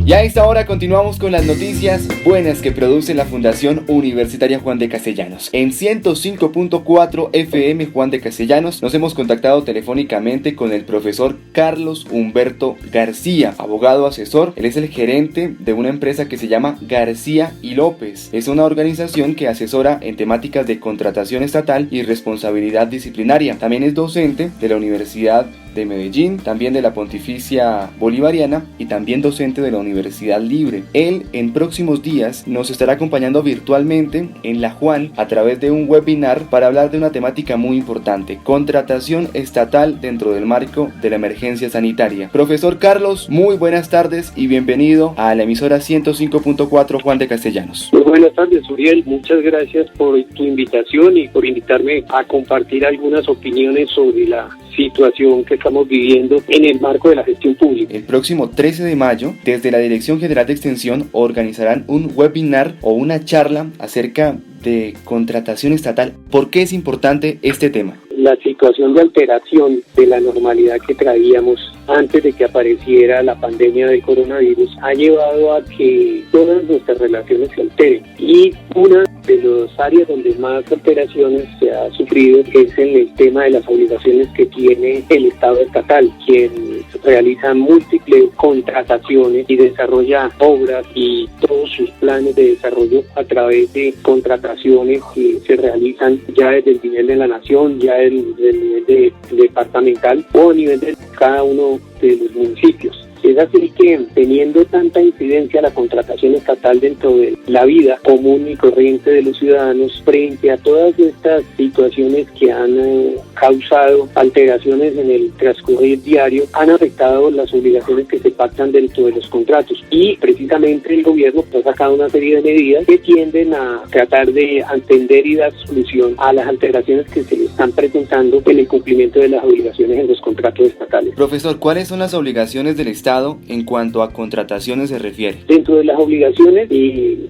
Y a esta hora continuamos con las noticias buenas que produce la Fundación Universitaria Juan de Castellanos. En 105.4 FM Juan de Castellanos nos hemos contactado telefónicamente con el profesor Carlos Humberto García, abogado asesor. Él es el gerente de una empresa que se llama García y López. Es una organización que asesora en temáticas de contratación estatal y responsabilidad disciplinaria. También es docente de la Universidad de Medellín, también de la Pontificia Bolivariana y también docente de la Universidad Libre. Él en próximos días nos estará acompañando virtualmente en la Juan a través de un webinar para hablar de una temática muy importante: contratación estatal dentro del marco de la emergencia sanitaria. Profesor Carlos, muy buenas tardes y bienvenido a la emisora 105.4 Juan de Castellanos. Muy buenas tardes, Uriel. Muchas gracias por tu invitación y por invitarme a compartir algunas opiniones sobre la situación que estamos viviendo en el marco de la gestión pública. El próximo 13 de mayo, desde la Dirección General de Extensión, organizarán un webinar o una charla acerca de contratación estatal. ¿Por qué es importante este tema? La situación de alteración de la normalidad que traíamos antes de que apareciera la pandemia del coronavirus ha llevado a que todas nuestras relaciones se alteren, y una de las áreas donde más alteraciones se ha sufrido es en el tema de las obligaciones que tiene el Estado estatal, quien realiza múltiples contrataciones y desarrolla obras y todos sus planes de desarrollo a través de contrataciones que se realizan ya desde el nivel de la nación, ya desde el nivel departamental o a nivel de cada uno de los municipios. Es así que, teniendo tanta incidencia la contratación estatal dentro de la vida común y corriente de los ciudadanos, frente a todas estas situaciones que han causado alteraciones en el transcurrir diario, han afectado las obligaciones que se pactan dentro de los contratos. Y precisamente el gobierno ha sacado una serie de medidas que tienden a tratar de atender y dar solución a las alteraciones que se le están presentando en el cumplimiento de las obligaciones en los contratos estatales. Profesor, ¿cuáles son las obligaciones del Estado en cuanto a contrataciones se refiere? Dentro de las obligaciones,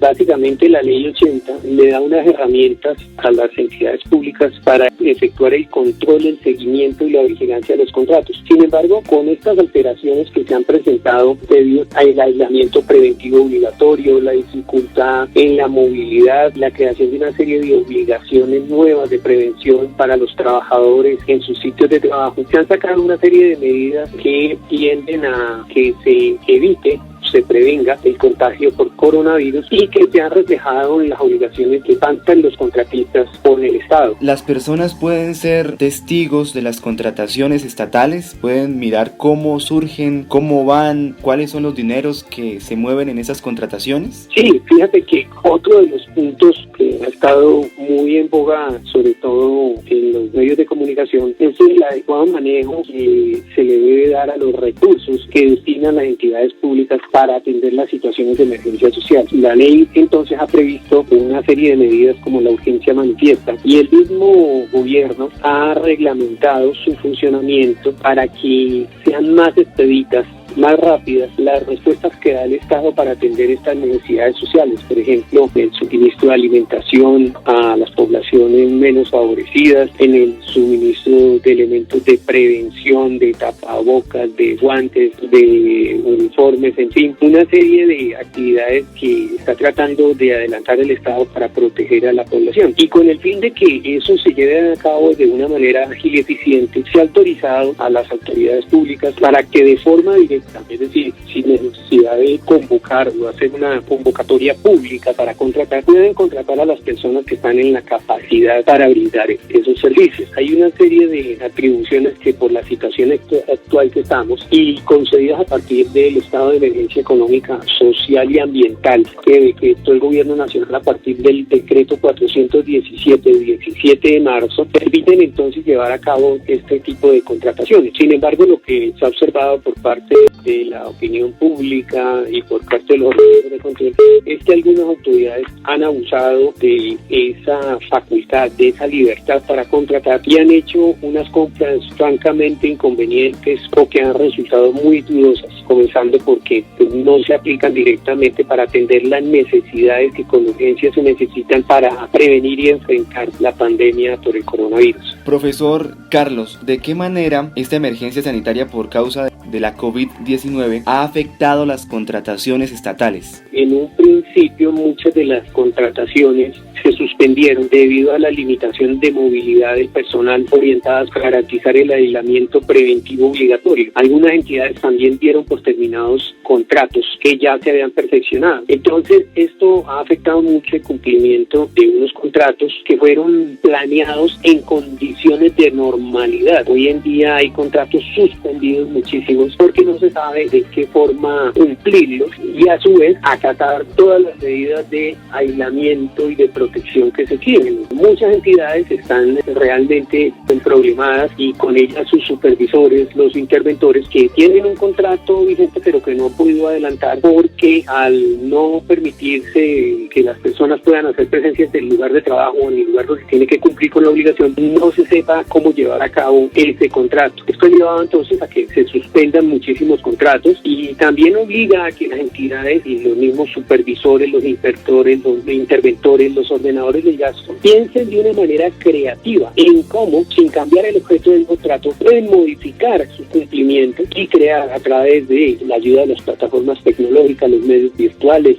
básicamente la ley 80 le da unas herramientas a las entidades públicas para efectuar el control, el seguimiento y la vigilancia de los contratos. Sin embargo, con estas alteraciones que se han presentado debido al aislamiento preventivo obligatorio, la dificultad en la movilidad, la creación de una serie de obligaciones nuevas de prevención para los trabajadores en sus sitios de trabajo, se han sacado una serie de medidas que tienden a que se evite, se prevenga el contagio por coronavirus y que se han reflejado en las obligaciones que pactan los contratistas con el Estado. ¿Las personas pueden ser testigos de las contrataciones estatales? ¿Pueden mirar cómo surgen, cómo van, cuáles son los dineros que se mueven en esas contrataciones? Sí, fíjate que otro de los puntos que ha estado muy en boga, sobre todo en los medios de comunicación, es el adecuado manejo que se le debe dar a los recursos que destinan las entidades públicas para atender las situaciones de emergencia social. La ley entonces ha previsto una serie de medidas como la urgencia manifiesta, y el mismo gobierno ha reglamentado su funcionamiento para que sean más expeditas, más rápidas las respuestas que da el Estado para atender estas necesidades sociales. Por ejemplo, el suministro de alimentación a las poblaciones menos favorecidas, en el suministro de elementos de prevención, de tapabocas, de guantes, de uniformes, en fin, una serie de actividades que está tratando de adelantar el Estado para proteger a la población. Y con el fin de que eso se lleve a cabo de una manera ágil y eficiente, se ha autorizado a las autoridades públicas para que de forma directa, es decir, sin necesidad de convocar o hacer una convocatoria pública para contratar, pueden contratar a las personas que están en la capacidad para brindar esos servicios. Hay una serie de atribuciones que, por la situación actual que estamos y concedidas a partir del estado de emergencia económica, social y ambiental que decretó el gobierno nacional a partir del decreto 417 del 17 de marzo, permiten entonces llevar a cabo este tipo de contrataciones. Sin embargo, lo que se ha observado por parte de la opinión pública y por parte de los organismos de control es que algunas autoridades han abusado de esa facultad, de esa libertad para contratar, y han hecho unas compras francamente inconvenientes o que han resultado muy dudosas, comenzando porque no se aplican directamente para atender las necesidades que con urgencia se necesitan para prevenir y enfrentar la pandemia por el coronavirus. Profesor Carlos, ¿de qué manera esta emergencia sanitaria por causa de la COVID-19 ha afectado las contrataciones estatales? En un principio, muchas de las contrataciones se suspendieron debido a la limitación de movilidad del personal orientadas a garantizar el aislamiento preventivo obligatorio. Algunas entidades también dieron por terminados contratos que ya se habían perfeccionado. Entonces, esto ha afectado mucho el cumplimiento de unos contratos que fueron planeados en condiciones de normalidad. Hoy en día hay contratos suspendidos muchísimos porque no se sabe de qué forma cumplirlos y a su vez acatar todas las medidas de aislamiento y de protección que se tienen. Muchas entidades están realmente problemadas y con ellas sus supervisores, los interventores que tienen un contrato vigente pero que no han podido adelantar porque al no permitirse que las personas puedan hacer presencia en el lugar de trabajo o en el lugar donde tiene que cumplir con la obligación, no se sepa cómo llevar a cabo ese contrato. Esto ha llevado entonces a que se suspendan muchísimos contratos y también obliga a que las entidades y los mismos supervisores, los inspectores, los interventores, los ordenadores del gasto piensen de una manera creativa en cómo, sin cambiar el objeto del contrato, pueden modificar su cumplimiento y crear a través de la ayuda de las plataformas tecnológicas, los medios virtuales,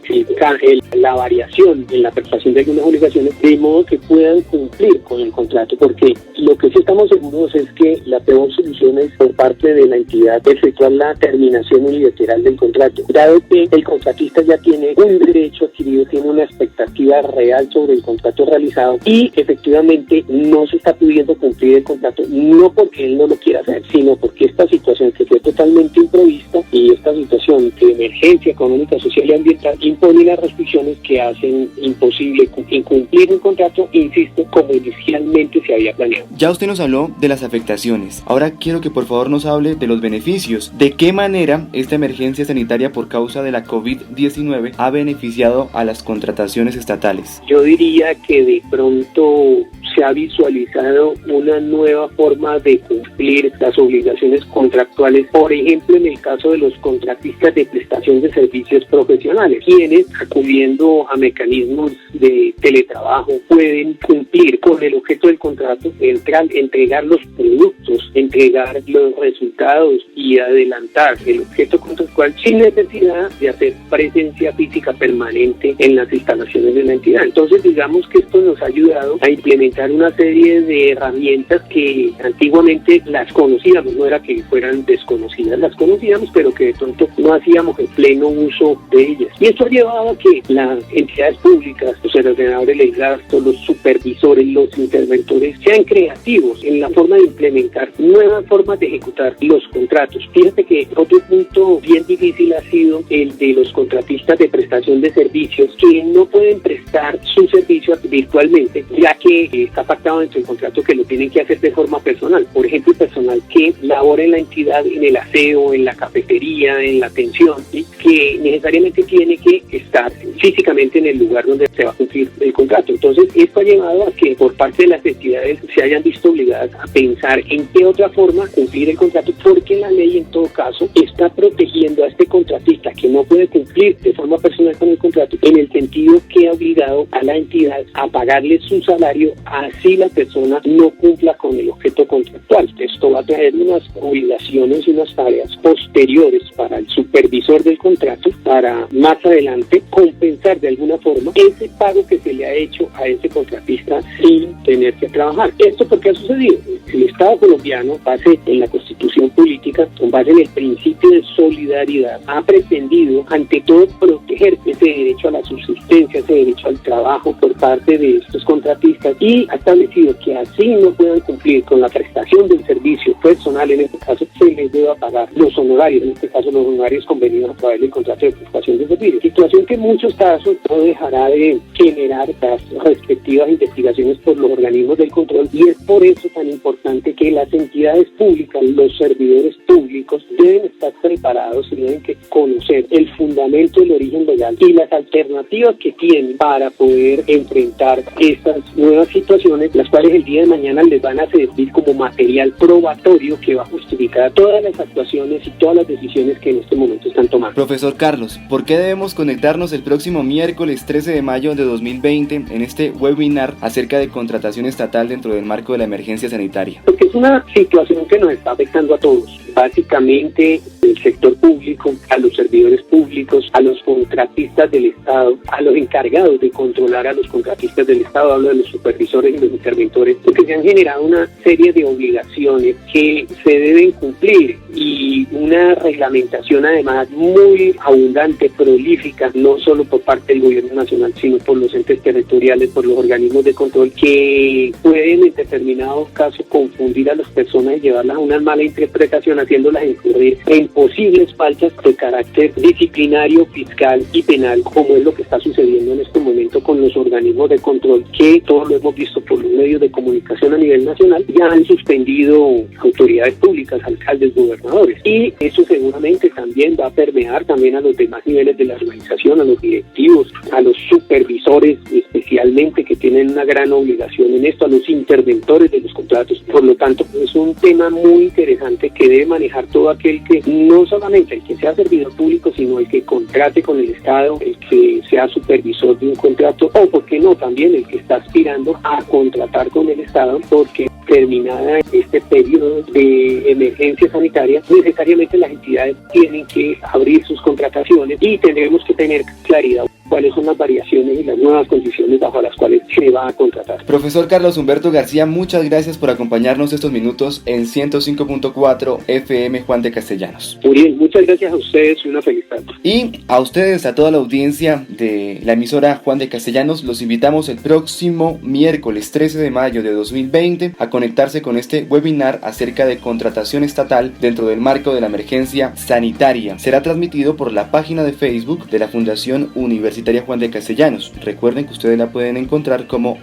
la variación en la prestación de algunas obligaciones, de modo que puedan cumplir con el contrato, porque lo que sí estamos seguros es que la peor solución es por parte de la entidad efectuar la terminación unilateral del contrato, dado que el contratista ya tiene un derecho adquirido, tiene una expectativa real sobre el contrato realizado y efectivamente no se está pudiendo cumplir el contrato, no porque él no lo quiera hacer, sino porque esta situación que fue totalmente improvista y esta situación de emergencia económica, social y ambiental impone las restricciones que hacen imposible cumplir un contrato, insisto, como inicialmente se había planeado. Ya usted nos habló de las afectaciones, ahora quiero que por favor nos hable de los beneficios. ¿De qué manera esta emergencia sanitaria por causa de la COVID-19 ha beneficiado a las contrataciones estatales? Yo diría que de pronto se ha visualizado una nueva forma de cumplir las obligaciones contractuales, por ejemplo en el caso de los contratistas de prestación de servicios profesionales, quienes acudiendo a mecanismos de teletrabajo pueden cumplir con el objeto del contrato, entregar los productos, entregar los resultados y adelantar el objeto contractual sin necesidad de hacer presencia física permanente en las instalaciones de la entidad. Entonces digamos que esto nos ha ayudado a implementar una serie de herramientas que antiguamente las conocíamos, no era que fueran desconocidas, las conocíamos, pero que de pronto no hacíamos el pleno uso de ellas. Y esto ha llevado a que las entidades públicas, los ordenadores del gasto, los supervisores, los interventores, sean creativos en la forma de implementar nuevas formas de ejecutar los contratos. Fíjate que otro punto bien difícil ha sido el de los contratistas de prestación de servicios que no pueden prestar su servicio virtualmente, ya que está pactado dentro del contrato que lo tienen que hacer de forma personal. Por ejemplo, el personal que labora en la entidad en el aseo, en la cafetería, en la atención, ¿sí?, que necesariamente tiene que estar físicamente en el lugar donde se va a cumplir el contrato. Entonces, esto ha llevado a que por parte de las entidades se hayan visto obligadas a pensar en qué otra forma cumplir el contrato, porque la ley en todo caso está protegiendo a este contratista que no puede cumplir de forma personal con el contrato, en el sentido que ha obligado a la entidad a pagarle su salario así la persona no cumpla con el objeto contractual. Esto va a traer unas obligaciones y unas tareas posteriores para el supervisor del contrato para más adelante compensar de alguna forma ese pago que se le ha hecho a ese contratista sin tener que trabajar. ¿Esto por qué ha sucedido? El Estado colombiano, con base en la Constitución política, con base en el principio de solidaridad, ha pretendido ante todo proteger ese derecho a la subsistencia, ese derecho al trabajo por parte de estos contratistas, y ha establecido que así no puedan cumplir con la prestación del servicio personal, en este caso se les deba pagar los honorarios, en este caso los honorarios convenidos a través del contrato de prestación de servicios, situación que en muchos casos no dejará de generar las respectivas investigaciones por los organismos del control, y es por eso tan importante que las entidades públicas, los servidores públicos deben estar preparados y deben que conocer el fundamento del origen legal y las alternativas que tienen para poder enfrentar estas nuevas situaciones, las cuales el día de mañana les van a servir como material probatorio que va a justificar todas las actuaciones y todas las decisiones que en este momento están tomando. Profesor Carlos, ¿por qué debemos conectarnos el próximo miércoles 13 de mayo de 2020 en este webinar acerca de contratación estatal dentro del marco de la emergencia sanitaria? Porque es una situación que nos está afectando a todos. básicamente del sector público, a los servidores públicos, a los contratistas del Estado, a los encargados de controlar a los contratistas del Estado, hablo de los supervisores y los interventores, porque se han generado una serie de obligaciones que se deben cumplir y una reglamentación además muy abundante, prolífica, no solo por parte del gobierno nacional, sino por los entes territoriales, por los organismos de control, que pueden en determinados casos confundir a las personas y llevarlas a una mala interpretación, haciéndolas incurrir en posibles faltas de carácter disciplinario, fiscal y penal, como es lo que está sucediendo en este momento con los organismos de control, que todos lo hemos visto por los medios de comunicación a nivel nacional, ya han suspendido autoridades públicas, alcaldes, gobernadores, y eso seguramente también va a permear también a los demás niveles de la organización, a los directivos, a los supervisores especialmente, que tienen una gran obligación en esto, a los interventores de los contratos. Por lo tanto, es un tema muy interesante que debe manejar todo aquel que, no solamente el que sea servidor público, sino el que contrate con el Estado, el que sea supervisor de un contrato, o por qué no, también el que está aspirando a contratar con el Estado, porque terminada este periodo de emergencia sanitaria, necesariamente las entidades tienen que abrir sus contrataciones y tendremos que tener claridad cuáles son las variaciones y las nuevas condiciones bajo las cuales se va a contratar. Profesor Carlos Humberto García, muchas gracias por acompañarnos estos minutos en 105.4 FM Juan de Castellanos. Muy bien, muchas gracias a ustedes y una feliz tarde. Y a ustedes, a toda la audiencia de la emisora Juan de Castellanos, los invitamos el próximo miércoles 13 de mayo de 2020 a conectarse con este webinar acerca de contratación estatal dentro del marco de la emergencia sanitaria. Será transmitido por la página de Facebook de la Fundación Universitaria Juan de Castellanos. Recuerden que ustedes la pueden encontrar como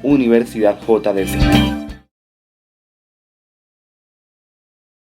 @universidadjdc.